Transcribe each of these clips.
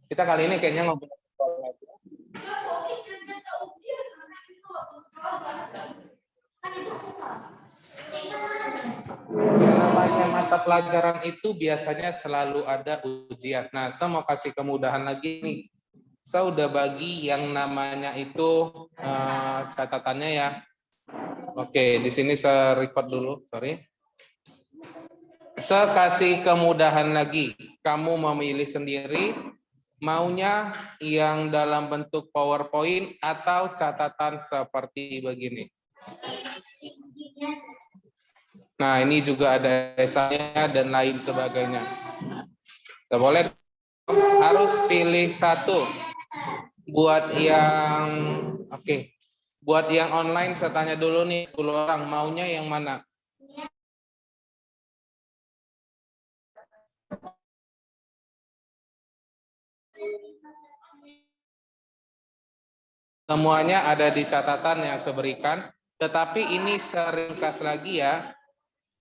Kita kali ini kayaknya ngobrol lagi. Yang namanya mata pelajaran itu biasanya selalu ada ujian. Nah, saya mau kasih kemudahan lagi nih. Saya udah bagi yang namanya itu catatannya ya. Oke, di sini saya record dulu, sorry. Saya kasih kemudahan lagi. Kamu memilih sendiri, maunya yang dalam bentuk PowerPoint atau catatan seperti begini. Nah, ini juga ada esainya dan lain sebagainya. Tidak boleh, harus pilih satu. Buat yang buat yang online saya tanya dulu nih, 10 orang maunya yang mana? Semuanya ada di catatan yang saya berikan, tetapi ini seringkas lagi ya.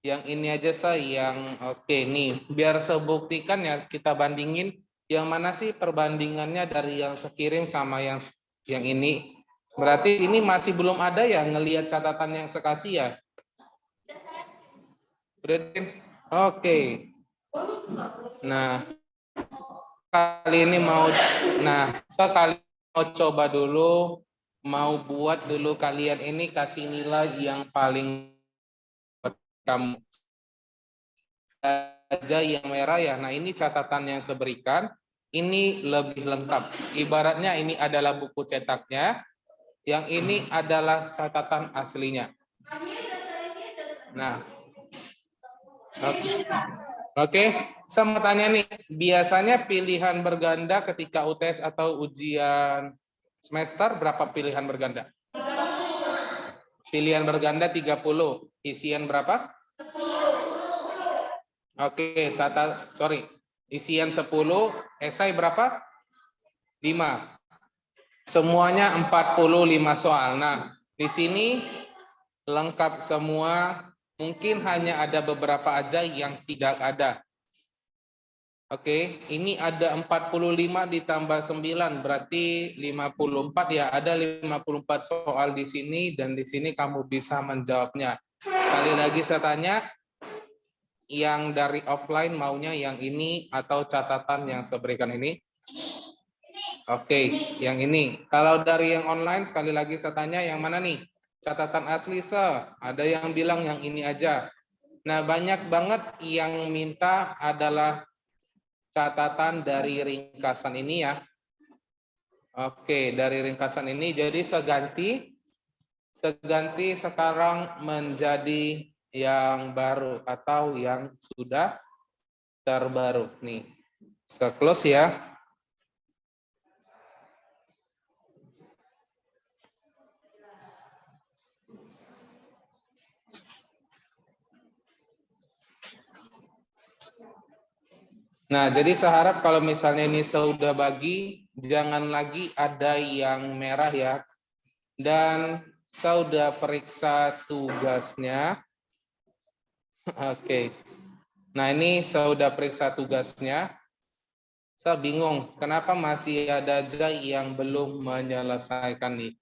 Yang ini aja saya yang nih, biar saya buktikan ya, kita bandingin yang mana sih perbandingannya dari yang saya kirim sama yang ini. Berarti ini masih belum ada ya ngelihat catatan yang saya kasih ya. Oke. Nah, sekali mau coba dulu, mau buat dulu kalian ini kasih nilai yang paling kamu aja yang merah ya. Nah, ini catatan yang saya berikan, ini lebih lengkap. Ibaratnya ini adalah buku cetaknya, yang ini adalah catatan aslinya. Nah, oke. Saya mau tanya nih, biasanya pilihan berganda ketika UTS atau ujian semester berapa pilihan berganda? Pilihan berganda 30. Isian berapa? Oke, isian 10, esai berapa? 5. Semuanya 45 soal. Nah, di sini lengkap semua, mungkin hanya ada beberapa aja yang tidak ada. Oke, ini ada 45 ditambah 9, berarti 54 ya. Ada 54 soal di sini, dan di sini kamu bisa menjawabnya. Sekali lagi saya tanya, yang dari offline maunya yang ini atau catatan yang saya berikan ini? Oke, yang ini. Kalau dari yang online, sekali lagi saya tanya, yang mana nih? Catatan asli, ada yang bilang yang ini aja. Nah, banyak banget yang minta adalah catatan dari ringkasan ini ya. Oke, dari ringkasan ini, jadi seganti sekarang menjadi yang baru atau yang sudah terbaru nih. Saya close ya. Nah, jadi saya harap kalau misalnya ini sudah bagi, jangan lagi ada yang merah ya. Dan saya sudah periksa tugasnya. Oke. Nah, ini saya sudah periksa tugasnya. Saya bingung, kenapa masih ada aja yang belum menyelesaikan nih.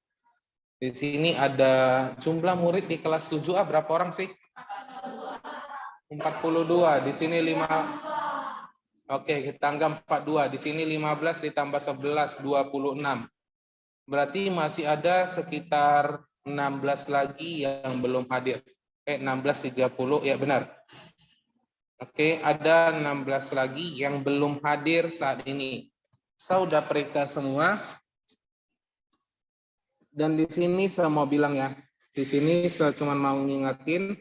Di sini ada jumlah murid di kelas 7A berapa orang sih? 42. Di sini 5. Oke, kita anggap 42. Di sini 15 ditambah 11, 26. Berarti masih ada sekitar 16 lagi yang belum hadir. 16, 30, ya benar. Oke, ada 16 lagi yang belum hadir saat ini. Saya sudah periksa semua. Dan di sini saya mau bilang ya, di sini saya cuma mau ngingetin,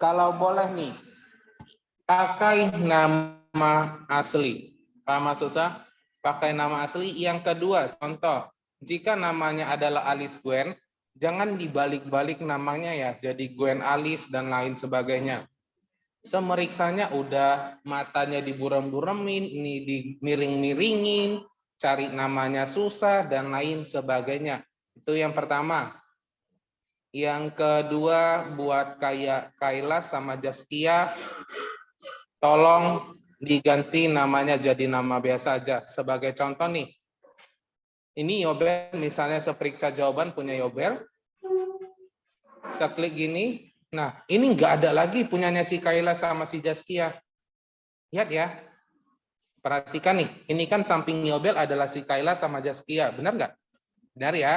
kalau boleh nih, pakai nama asli. Pak maksud saya? Pakai nama asli. Yang kedua, contoh, jika namanya adalah Alice Gwen, jangan dibalik-balik namanya ya, jadi Gwen Alice dan lain sebagainya. Semeriksanya udah matanya diburem-buremin, ini dimiring-miringin, cari namanya susah, dan lain sebagainya. Itu yang pertama. Yang kedua, buat kayak Kaila sama Jaskia, tolong diganti namanya jadi nama biasa aja. Sebagai contoh nih, ini Yobel, misalnya seperiksa jawaban punya Yobel. Saya klik gini, nah ini nggak ada lagi punyanya si Kaila sama si Jaskia. Lihat ya, perhatikan nih, ini kan samping Yobel adalah si Kaila sama Jaskia, benar nggak? Benar ya.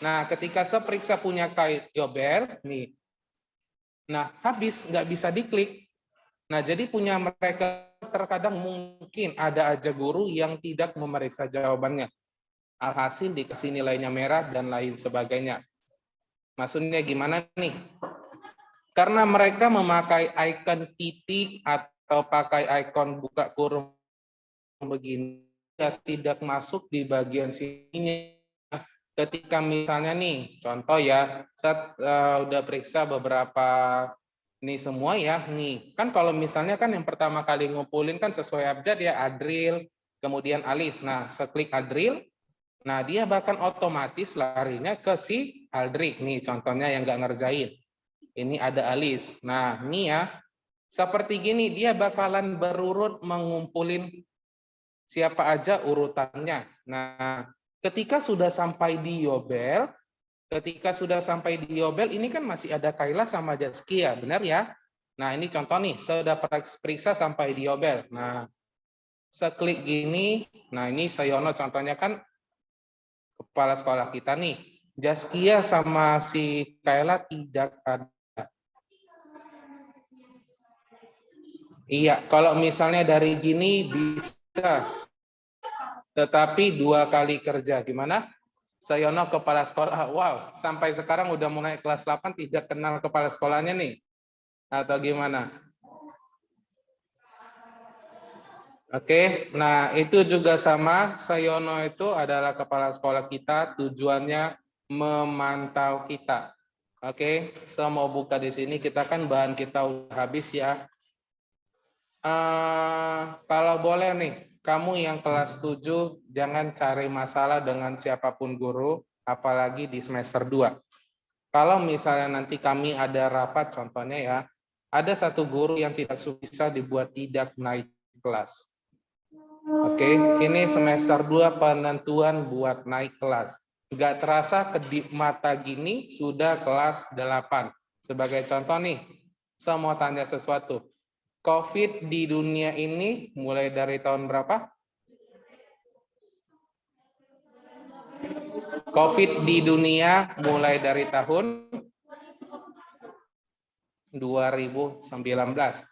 Nah, ketika seperiksa punya Yobel, nih, nah habis nggak bisa diklik. Nah, jadi punya mereka terkadang mungkin ada aja guru yang tidak memeriksa jawabannya. Alhasil dikasih nilainya merah dan lain sebagainya. Maksudnya gimana nih? Karena mereka memakai icon titik atau pakai icon buka kurung begini, tidak masuk di bagian sini. Ketika misalnya nih, contoh ya, saya udah periksa beberapa ini semua ya, nih kan kalau misalnya kan yang pertama kali ngumpulin kan sesuai abjad ya, Adril, kemudian Alis. Nah, seklik Adril, nah dia bahkan otomatis larinya ke si Aldrik nih, contohnya yang nggak ngerjain. Ini ada Alis. Nah, ini ya, seperti gini, dia bakalan berurut mengumpulin siapa aja urutannya. Nah, ketika sudah sampai di Yobel, ini kan masih ada Kaila sama Jaskia, benar ya? Nah, ini contoh nih, saya sudah periksa sampai di Yobel. Nah, saya klik gini, nah ini Sayono contohnya kan kepala sekolah kita nih. Jaskia sama si Kaila tidak ada. Iya, kalau misalnya dari gini bisa, tetapi 2 kali kerja. Gimana? Sayono kepala sekolah, wow, sampai sekarang udah mulai kelas 8 tidak kenal kepala sekolahnya nih. Atau gimana? Oke, nah itu juga sama, Sayono itu adalah kepala sekolah kita, tujuannya memantau kita. Oke, saya mau buka di sini, kita kan bahan kita udah habis ya. Kalau boleh nih, kamu yang kelas 7 jangan cari masalah dengan siapapun guru, apalagi di semester 2. Kalau misalnya nanti kami ada rapat, contohnya ya, ada satu guru yang tidak bisa dibuat tidak naik kelas. Oke, ini semester 2 penentuan buat naik kelas. Nggak terasa kedip mata gini sudah kelas 8. Sebagai contoh nih, saya mau tanya sesuatu. COVID di dunia ini mulai dari tahun berapa? COVID di dunia mulai dari tahun 2019.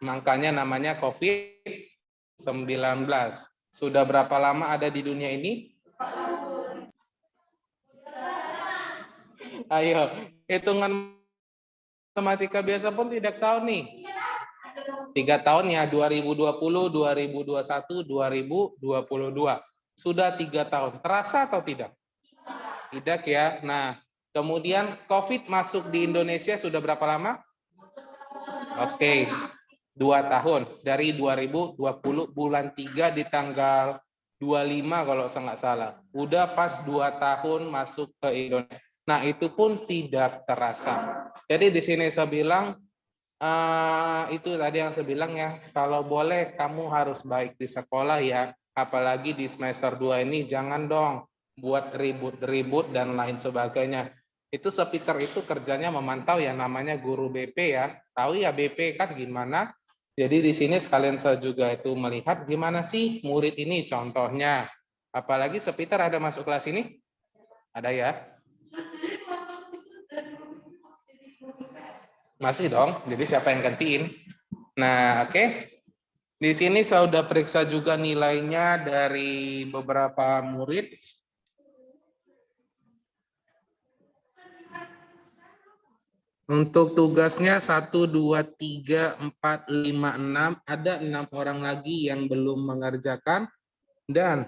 Makanya namanya COVID-19. Sudah berapa lama ada di dunia ini? Ayo, hitungan matematika biasa pun tidak tahu nih. 3 tahun ya, 2020, 2021, 2022. Sudah 3 tahun. Terasa atau tidak? Tidak ya. Nah, kemudian COVID masuk di Indonesia sudah berapa lama? Oke, 2 tahun. Dari 2020 bulan 3 di tanggal 25 kalau saya nggak salah. Udah pas 2 tahun masuk ke Indonesia. Nah, itu pun tidak terasa. Jadi di sini saya bilang, itu tadi yang saya bilang ya, kalau boleh kamu harus baik di sekolah ya, apalagi di semester 2 ini jangan dong buat ribut-ribut dan lain sebagainya. Itu Sepiter itu kerjanya memantau ya, namanya guru BP ya. Tahu ya BP kan gimana? Jadi di sini sekalian saya juga itu melihat gimana sih murid ini contohnya. Apalagi Sepiter ada masuk kelas ini? Ada ya? Masih dong, jadi siapa yang gantiin? Nah, oke. Di sini saya sudah periksa juga nilainya dari beberapa murid. Untuk tugasnya 1, 2, 3, 4, 5, 6. Ada 6 orang lagi yang belum mengerjakan. Dan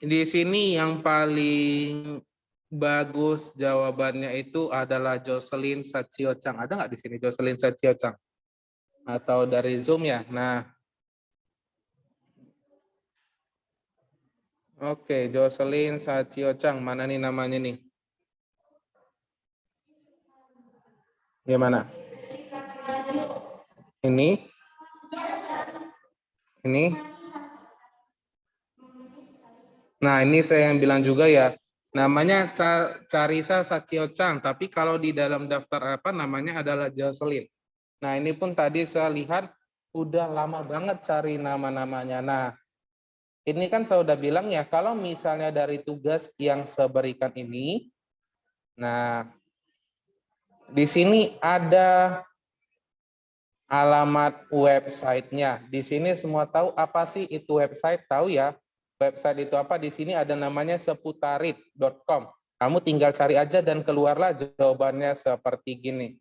di sini yang paling bagus jawabannya itu adalah Jocelyn Satsiochang. Ada nggak di sini Jocelyn Satsiochang? Atau dari Zoom ya? Nah, oke, Jocelyn Satsiochang. Mana nih namanya nih? Gimana? Ini? Ini. Nah, ini saya yang bilang juga ya. Namanya Carisa Satyo-chan, tapi kalau di dalam daftar apa namanya adalah Jocelyn. Nah, ini pun tadi saya lihat udah lama banget cari nama-namanya. Nah, ini kan saya udah bilang ya, kalau misalnya dari tugas yang saya berikan ini, nah, di sini ada alamat websitenya. Di sini semua tahu apa sih itu website? Tahu ya? Website itu apa? Di sini ada namanya seputarit.com. Kamu tinggal cari aja dan keluarlah jawabannya seperti gini.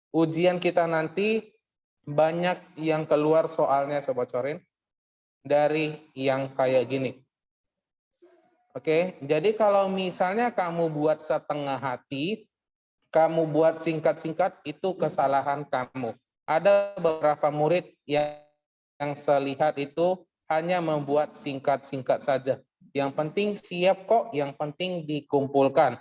Ujian kita nanti banyak yang keluar soalnya, saya bocorin, dari yang kayak gini. Oke, jadi kalau misalnya kamu buat setengah hati, kamu buat singkat-singkat, itu kesalahan kamu. Ada beberapa murid yang saya lihat itu hanya membuat singkat-singkat saja. Yang penting siap kok, yang penting dikumpulkan.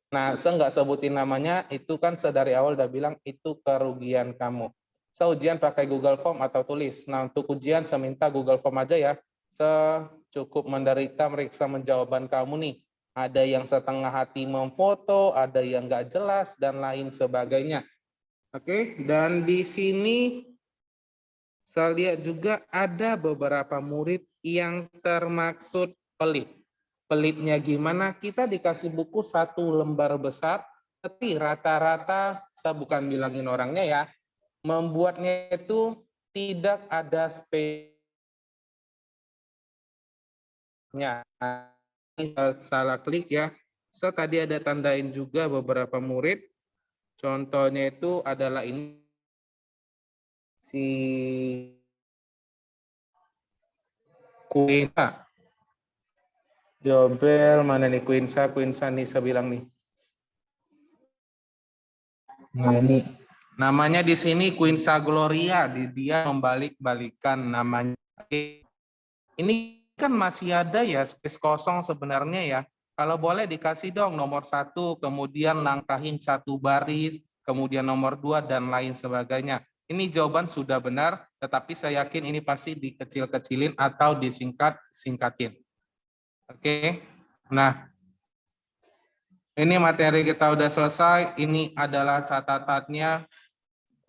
Nah, saya nggak sebutin namanya, itu kan saya dari awal udah bilang itu kerugian kamu. Saya ujian pakai Google Form atau tulis. Nah, untuk ujian saya minta Google Form aja ya. Saya cukup menderita meriksa menjawaban kamu nih. Ada yang setengah hati memfoto, ada yang nggak jelas, dan lain sebagainya. Oke, dan di sini saya lihat juga ada beberapa murid yang termaksud pelit. Pelitnya gimana? Kita dikasih buku satu lembar besar, tapi rata-rata, saya bukan bilangin orangnya ya, membuatnya itu tidak ada space-nya. Salah klik ya. Saya tadi ada tandain juga beberapa murid. Contohnya itu adalah ini si Quinsa. Jobel mana nih Quinsa nih saya bilang nih. Nah ini namanya di sini Quinsa Gloria, dia membalik-balikan namanya. Ini kan masih ada ya space kosong sebenarnya ya. Kalau boleh dikasih dong nomor 1, kemudian langkahin 1 baris, kemudian nomor 2 dan lain sebagainya. Ini jawaban sudah benar, tetapi saya yakin ini pasti dikecil-kecilin atau disingkat-singkatin. Oke. Nah, ini materi kita udah selesai. Ini adalah catatannya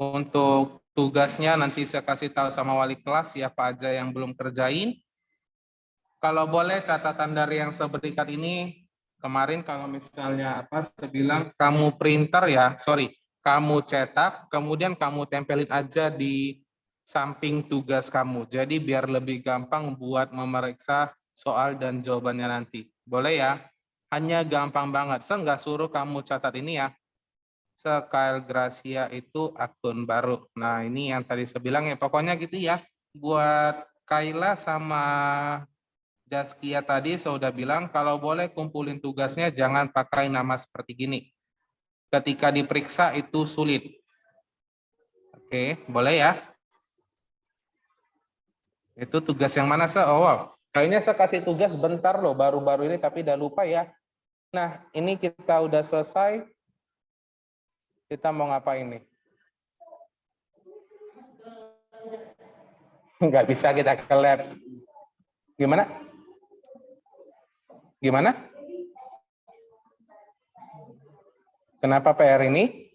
untuk tugasnya. Nanti saya kasih tahu sama wali kelas siapa aja yang belum kerjain. Kalau boleh catatan dari yang saya berikan ini, kemarin kalau misalnya apa saya bilang kamu printer ya, kamu cetak, kemudian kamu tempelin aja di samping tugas kamu. Jadi biar lebih gampang buat memeriksa soal dan jawabannya nanti. Boleh ya? Hanya gampang banget. Saya nggak suruh kamu catat ini ya. Sekal Gracia itu akun baru. Nah ini yang tadi saya bilang ya, pokoknya gitu ya. Buat Kayla sama Jaskia tadi saya sudah bilang kalau boleh kumpulin tugasnya jangan pakai nama seperti gini. Ketika diperiksa itu sulit. Oke, boleh ya? Itu tugas yang mana sih? Oh, wow. Kayaknya saya kasih tugas bentar loh baru-baru ini tapi udah lupa ya. Nah, ini kita udah selesai. Kita mau ngapain nih? Nggak bisa kita ke lab. Gimana? Gimana? Kenapa PR ini?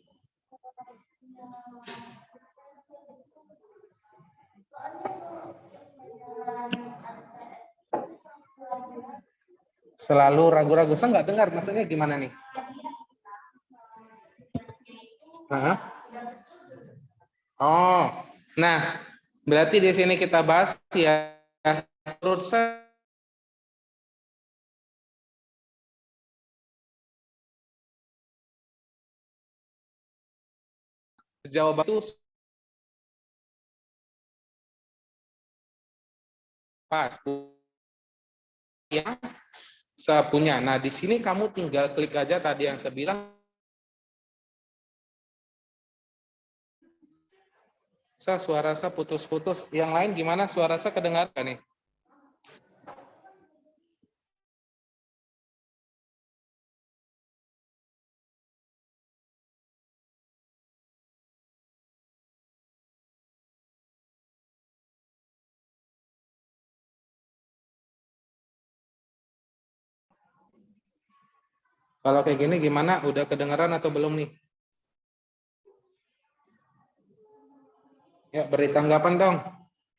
Selalu ragu-ragu. Saya nggak dengar maksudnya gimana nih? Hah? Oh, nah berarti di sini kita bahas ya. Menurut saya jawaban itu pas. Ya, saya punya. Nah, di sini kamu tinggal klik aja tadi yang saya bilang. Suara saya putus-putus. Yang lain gimana? Suara saya kedengaran nih? Kalau kayak gini gimana? Udah kedengaran atau belum nih? Ya, beri tanggapan dong.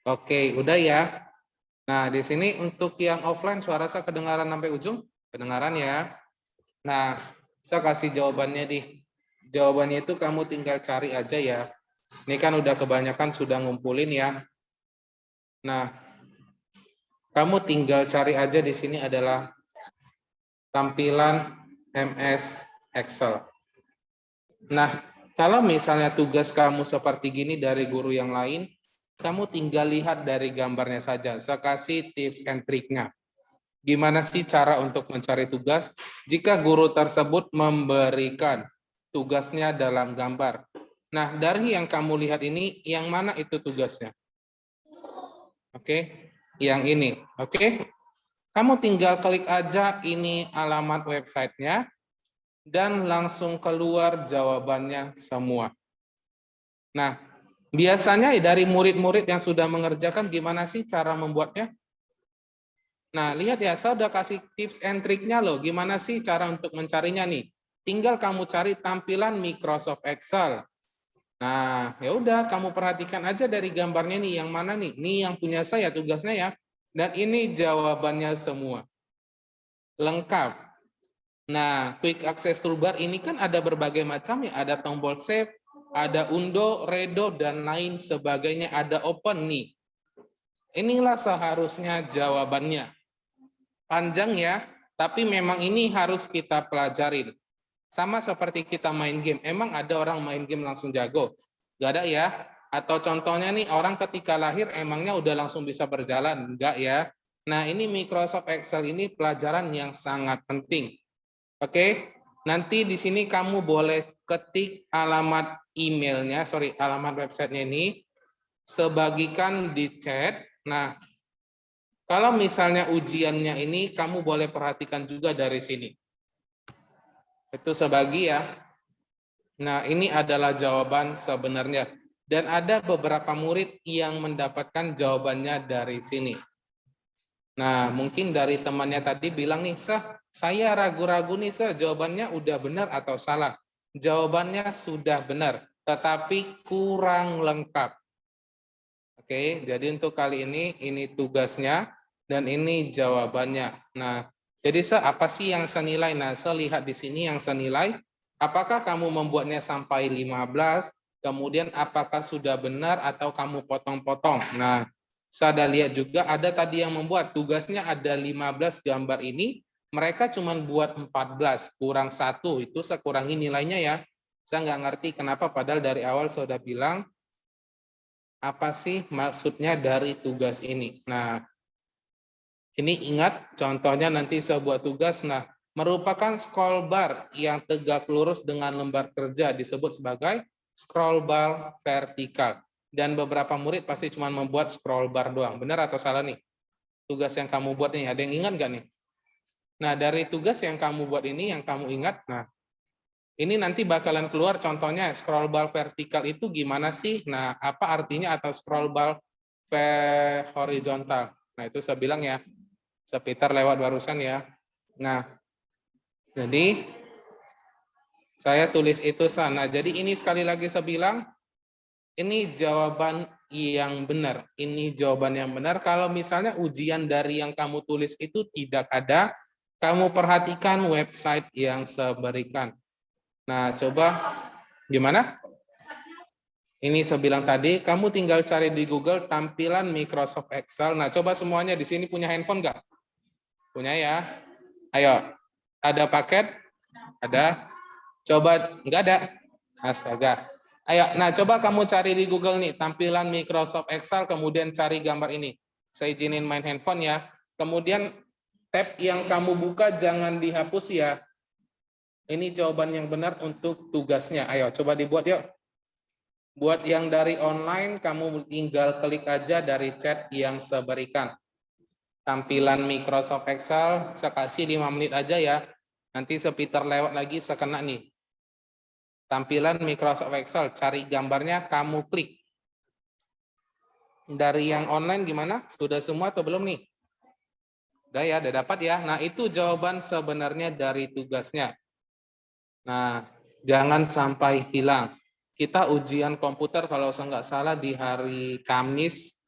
Oke, udah ya. Nah, di sini untuk yang offline suara saya kedengaran sampai ujung? Kedengaran ya. Nah, saya kasih jawabannya di. Jawabannya itu kamu tinggal cari aja ya. Ini kan udah kebanyakan sudah ngumpulin ya. Nah, kamu tinggal cari aja di sini adalah tampilan MS Excel. Nah, kalau misalnya tugas kamu seperti gini dari guru yang lain, kamu tinggal lihat dari gambarnya saja. Saya kasih tips and triknya. Gimana sih cara untuk mencari tugas jika guru tersebut memberikan tugasnya dalam gambar? Nah, dari yang kamu lihat ini, yang mana itu tugasnya? Oke, yang ini. Oke, kamu tinggal klik aja ini alamat websitenya dan langsung keluar jawabannya semua. Nah, biasanya dari murid-murid yang sudah mengerjakan gimana sih cara membuatnya? Nah, lihat ya, saya udah kasih tips and triknya loh. Gimana sih cara untuk mencarinya nih? Tinggal kamu cari tampilan Microsoft Excel. Nah, ya udah kamu perhatikan aja dari gambarnya nih, yang mana nih? Ini yang punya saya tugasnya ya. Dan ini jawabannya semua. Lengkap. Nah, Quick Access Toolbar ini kan ada berbagai macam ya. Ada tombol save, ada undo, redo, dan lain sebagainya. Ada open nih. Inilah seharusnya jawabannya. Panjang ya, tapi memang ini harus kita pelajarin. Sama seperti kita main game. Emang ada orang main game langsung jago? Gak ada ya? Atau contohnya nih, orang ketika lahir emangnya udah langsung bisa berjalan? Enggak ya? Nah, ini Microsoft Excel ini pelajaran yang sangat penting. Oke? Nanti di sini kamu boleh ketik alamat emailnya, alamat websitenya ini, sebagikan di chat. Nah, kalau misalnya ujiannya ini, kamu boleh perhatikan juga dari sini. Itu sebagi ya. Nah, ini adalah jawaban sebenarnya. Dan ada beberapa murid yang mendapatkan jawabannya dari sini. Nah, mungkin dari temannya tadi bilang nih, saya ragu-ragu nih, jawabannya udah benar atau salah. Jawabannya sudah benar, tetapi kurang lengkap. Oke, jadi untuk kali ini tugasnya, dan ini jawabannya. Nah, jadi apa sih yang senilai? Nah, saya lihat di sini yang senilai, apakah kamu membuatnya sampai 15, kemudian apakah sudah benar atau kamu potong-potong. Nah, saya lihat juga ada tadi yang membuat tugasnya ada 15 gambar ini, mereka cuma buat 14, kurang 1, itu saya kurangi nilainya ya. Saya nggak ngerti kenapa, padahal dari awal saya sudah bilang, apa sih maksudnya dari tugas ini. Nah, ini ingat contohnya nanti sebuah tugas, nah merupakan scroll bar yang tegak lurus dengan lembar kerja disebut sebagai scroll bar vertikal. Dan beberapa murid pasti cuma membuat scroll bar doang. Benar atau salah nih? Tugas yang kamu buat nih, ada yang ingat nggak nih? Nah, dari tugas yang kamu buat ini, yang kamu ingat, nah ini nanti bakalan keluar contohnya scroll bar vertikal itu gimana sih? Nah, apa artinya atau scroll bar horizontal? Nah, itu saya bilang ya, sekitar lewat barusan ya. Nah, jadi saya tulis itu sana. Jadi ini sekali lagi saya bilang, ini jawaban yang benar. Ini jawaban yang benar. Kalau misalnya ujian dari yang kamu tulis itu tidak ada, kamu perhatikan website yang saya berikan. Nah, coba gimana? Ini saya bilang tadi, kamu tinggal cari di Google tampilan Microsoft Excel. Nah, coba semuanya di sini punya handphone nggak? Punya ya? Ayo, ada paket? Ada? Coba, nggak ada? Astaga. Ayo, nah coba kamu cari di Google nih, tampilan Microsoft Excel, kemudian cari gambar ini. Saya izinin main handphone ya. Kemudian tab yang kamu buka jangan dihapus ya. Ini jawaban yang benar untuk tugasnya. Ayo, coba dibuat yuk. Buat yang dari online, kamu tinggal klik aja dari chat yang saya berikan. Tampilan Microsoft Excel, saya kasih 5 menit aja ya. Nanti sepitar lewat lagi, saya kena nih. Tampilan Microsoft Excel, cari gambarnya, kamu klik. Dari yang online gimana? Sudah semua atau belum nih? Udah ya, udah dapat ya. Nah, itu jawaban sebenarnya dari tugasnya. Nah, jangan sampai hilang. Kita ujian komputer kalau saya nggak salah di hari Kamis,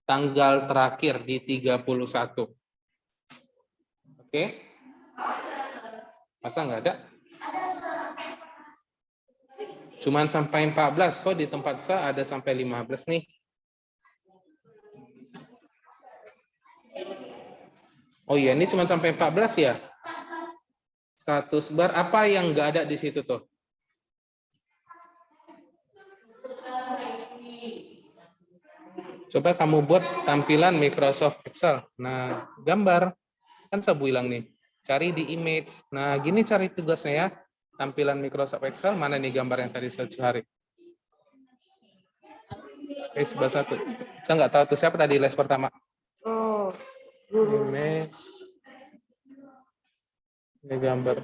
tanggal terakhir di 31. Oke? Masa nggak ada? Cuman sampai 14, kok di tempat saya ada sampai 15 nih. Oh iya, ini cuma sampai 14 ya? Status bar, apa yang nggak ada di situ tuh? Coba kamu buat tampilan Microsoft Excel. Nah, gambar. Kan saya bilang nih, cari di image. Nah, gini cari tugasnya ya. Tampilan Microsoft Excel, mana nih gambar yang tadi saya cari? Sebelah satu. Saya nggak tahu tuh siapa tadi les pertama. Oh, guru. Image. Ini gambar.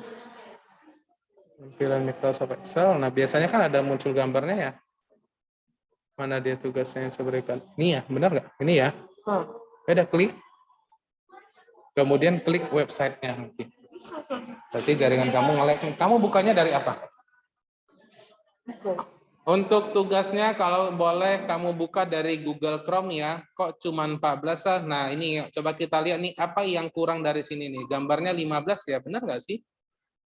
Tampilan Microsoft Excel. Nah, biasanya kan ada muncul gambarnya ya. Mana dia tugasnya yang saya berikan? Ini ya, benar nggak? Ini ya. Udah klik. Kemudian klik websitenya nanti. Berarti jaringan kamu nge-lag nih. Kamu bukanya dari apa? Untuk tugasnya kalau boleh kamu buka dari Google Chrome ya. Kok cuma 14 ah? Nah ini coba kita lihat nih apa yang kurang dari sini nih. Gambarnya 15 ya, benar nggak sih?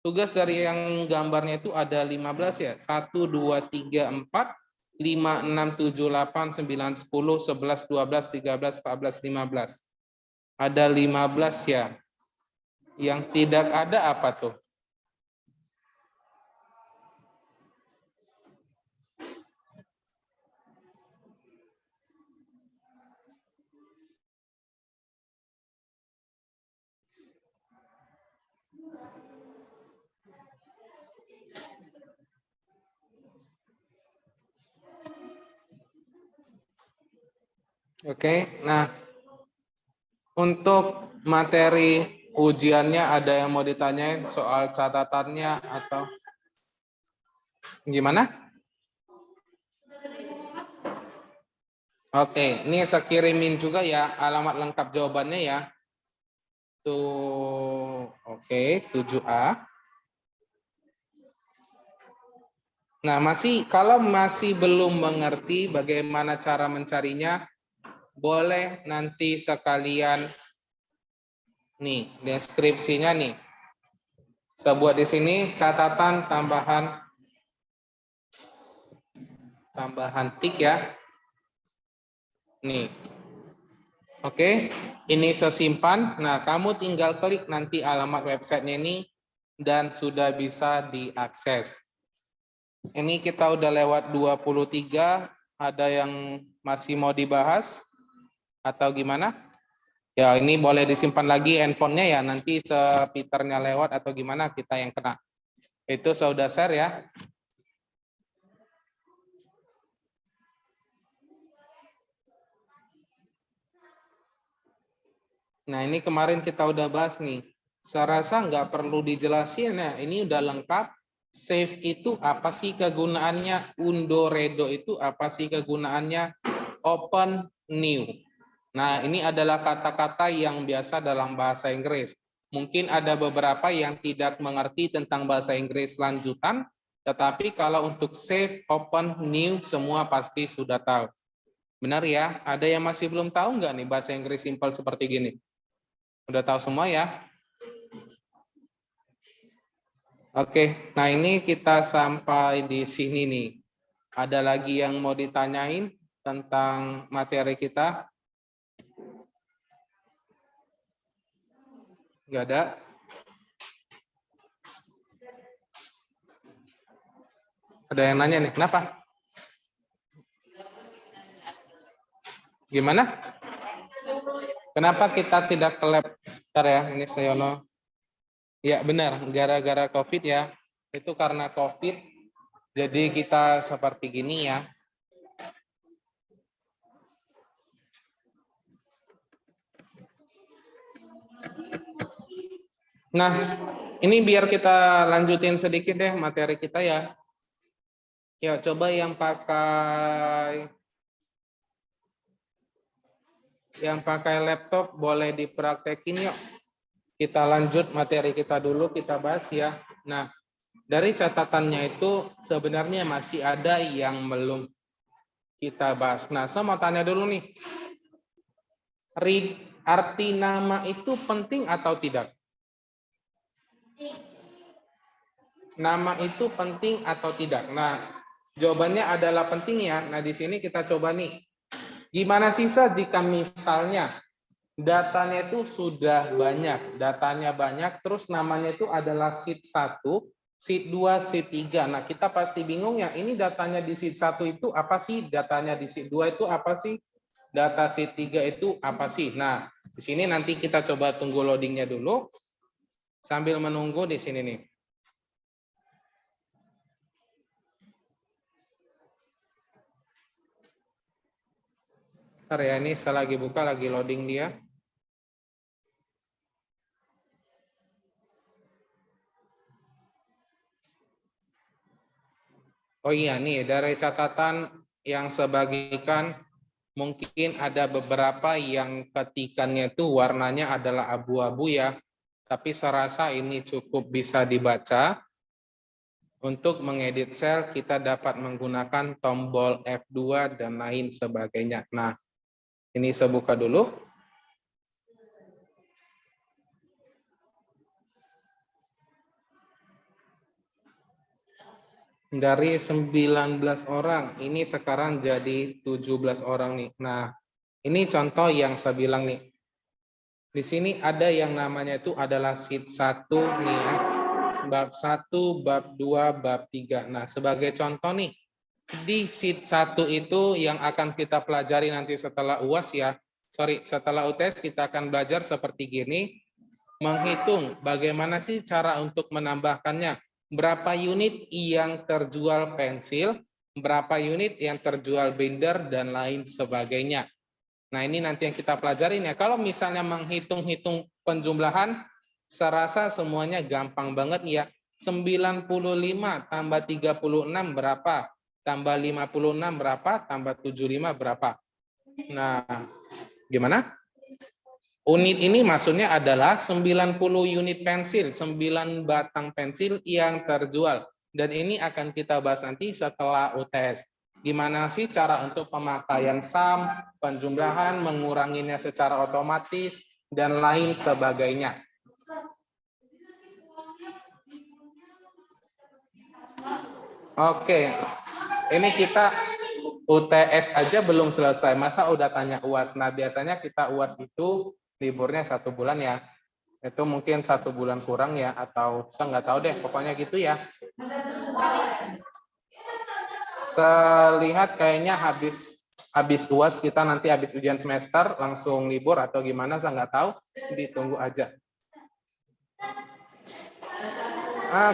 Tugas dari yang gambarnya itu ada 15 ya. 1, 2, 3, 4, 5, 6, 7, 8, 9, 10, 11, 12, 13, 14, 15. Ada 15 ya. Yang tidak ada apa tuh? Oke, nah untuk materi ujiannya ada yang mau ditanyain soal catatannya atau gimana? Oke, ini saya kirimin juga ya alamat lengkap jawabannya ya. Tuh, oke, 7A. Nah, kalau masih belum mengerti bagaimana cara mencarinya, boleh nanti sekalian nih, deskripsinya nih. Saya buat di sini catatan tambahan tik ya. Nih. Oke, ini saya simpan. Nah, kamu tinggal klik nanti alamat websitenya ini dan sudah bisa diakses. Ini kita udah lewat 23, ada yang masih mau dibahas atau gimana? Ya, ini boleh disimpan lagi handphonenya ya, nanti sepiternya lewat atau gimana kita yang kena. Itu saya udah share ya. Nah, ini kemarin kita udah bahas nih. Saya rasa nggak perlu dijelasin ya, ini udah lengkap. Save itu apa sih kegunaannya? Undo redo itu apa sih kegunaannya? Open new. Nah, ini adalah kata-kata yang biasa dalam bahasa Inggris. Mungkin ada beberapa yang tidak mengerti tentang bahasa Inggris lanjutan, tetapi kalau untuk save, open, new, semua pasti sudah tahu. Benar ya? Ada yang masih belum tahu nggak nih bahasa Inggris simple seperti gini? Udah tahu semua ya? Oke, nah ini kita sampai di sini nih. Ada lagi yang mau ditanyain tentang materi kita? Nggak ada? Ada yang nanya nih, kenapa? Gimana? Kenapa kita tidak ke lab? Bentar ya, ini Sayono. Ya benar, gara-gara COVID ya. Itu karena COVID, jadi kita seperti gini ya. Nah, ini biar kita lanjutin sedikit deh materi kita ya. Ya, coba yang pakai laptop boleh dipraktekin yuk. Kita lanjut materi kita dulu, kita bahas ya. Nah, Dari catatannya itu sebenarnya masih ada yang belum kita bahas. Nah, saya mau tanya dulu nih. Arti nama itu penting atau tidak? Nama itu penting atau tidak? Nah, jawabannya adalah penting ya. Nah, di sini kita coba nih. Gimana sisa jika misalnya datanya itu sudah banyak, datanya banyak, terus namanya itu adalah sheet 1, sheet 2, sheet 3. Nah, kita pasti bingung ya, ini datanya di sheet 1 itu apa sih? Datanya di sheet 2 itu apa sih? Data sheet 3 itu apa sih? Nah, di sini nanti kita coba tunggu loadingnya dulu. Sambil menunggu di sini nih. Bentar ya, ini saya lagi buka, lagi loading dia. Oh iya nih, dari catatan yang saya bagikan, mungkin ada beberapa yang ketikannya itu warnanya adalah abu-abu ya. Tapi saya rasa ini cukup bisa dibaca. Untuk mengedit sel, kita dapat menggunakan tombol F2 dan lain sebagainya. Nah, ini saya buka dulu. Dari 19 orang, ini sekarang jadi 17 orang nih. Nah, ini contoh yang saya bilang nih. Di sini ada yang namanya itu adalah sheet 1 nih ya. Bab 1, bab 2, bab 3. Nah, sebagai contoh nih, di sheet 1 itu yang akan kita pelajari nanti setelah UAS ya. Setelah UTS kita akan belajar seperti gini. Menghitung bagaimana sih cara untuk menambahkannya. Berapa unit yang terjual pensil, berapa unit yang terjual binder, dan lain sebagainya. Nah, ini nanti yang kita pelajarin ya. Kalau misalnya menghitung-hitung penjumlahan, saya rasa semuanya gampang banget ya. 95 tambah 36 berapa? Tambah 56 berapa? Tambah 75 berapa? Nah, gimana? Unit ini maksudnya adalah 90 unit pensil, 9 batang pensil yang terjual. Dan ini akan kita bahas nanti setelah UTS. Gimana sih cara untuk pemakaian sum, penjumlahan, menguranginya secara otomatis, dan lain sebagainya. Oke, ini kita UTS aja belum selesai, masa udah tanya UAS? Nah, biasanya kita UAS itu liburnya 1 bulan ya. Itu mungkin 1 bulan kurang ya, atau saya nggak tahu deh, pokoknya gitu ya. Saya lihat kayaknya habis UAS kita nanti habis ujian semester langsung libur atau gimana, saya nggak tahu, ditunggu aja.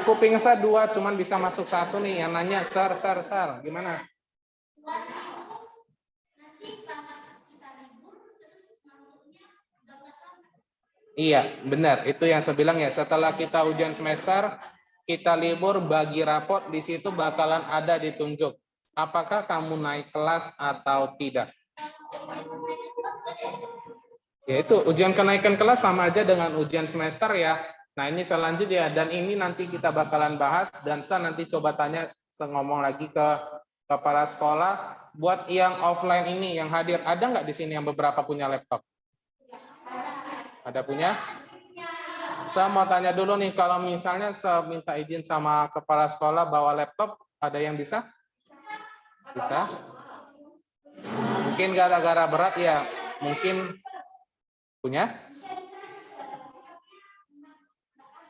Kuping saya 2, cuman bisa masuk 1 nih. Yang nanya, Sar, gimana? Iya, benar. Itu yang saya bilang ya. Setelah kita ujian semester, kita libur, bagi rapot, di situ bakalan ada ditunjuk. Apakah kamu naik kelas atau tidak? Ya itu, ujian kenaikan kelas sama aja dengan ujian semester ya. Nah, ini selanjutnya, dan ini nanti kita bakalan bahas, dan saya nanti coba tanya, ngomong lagi ke kepala sekolah, buat yang offline ini, yang hadir, ada nggak di sini yang beberapa punya laptop? Ada punya? Saya mau tanya dulu nih, kalau misalnya saya minta izin sama kepala sekolah bawa laptop, ada yang bisa? Bisa? Mungkin gara-gara berat ya, mungkin punya?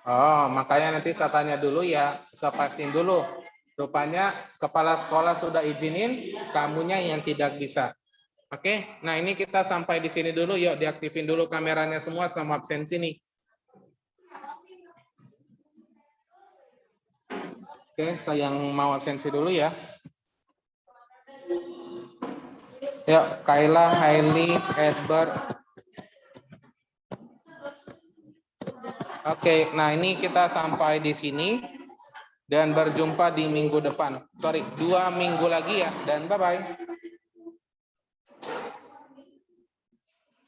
Oh, makanya nanti saya tanya dulu ya, saya pastiin dulu. Rupanya kepala sekolah sudah izinin, kamunya yang tidak bisa. Oke, nah ini kita sampai di sini dulu. Yuk diaktifin dulu kameranya semua sama absensi nih. Oke, saya yang mau absensi dulu ya. Yuk, Kayla, Hailey, Edward. Oke, nah ini kita sampai di sini dan berjumpa di minggu depan. 2 minggu lagi ya, dan bye-bye.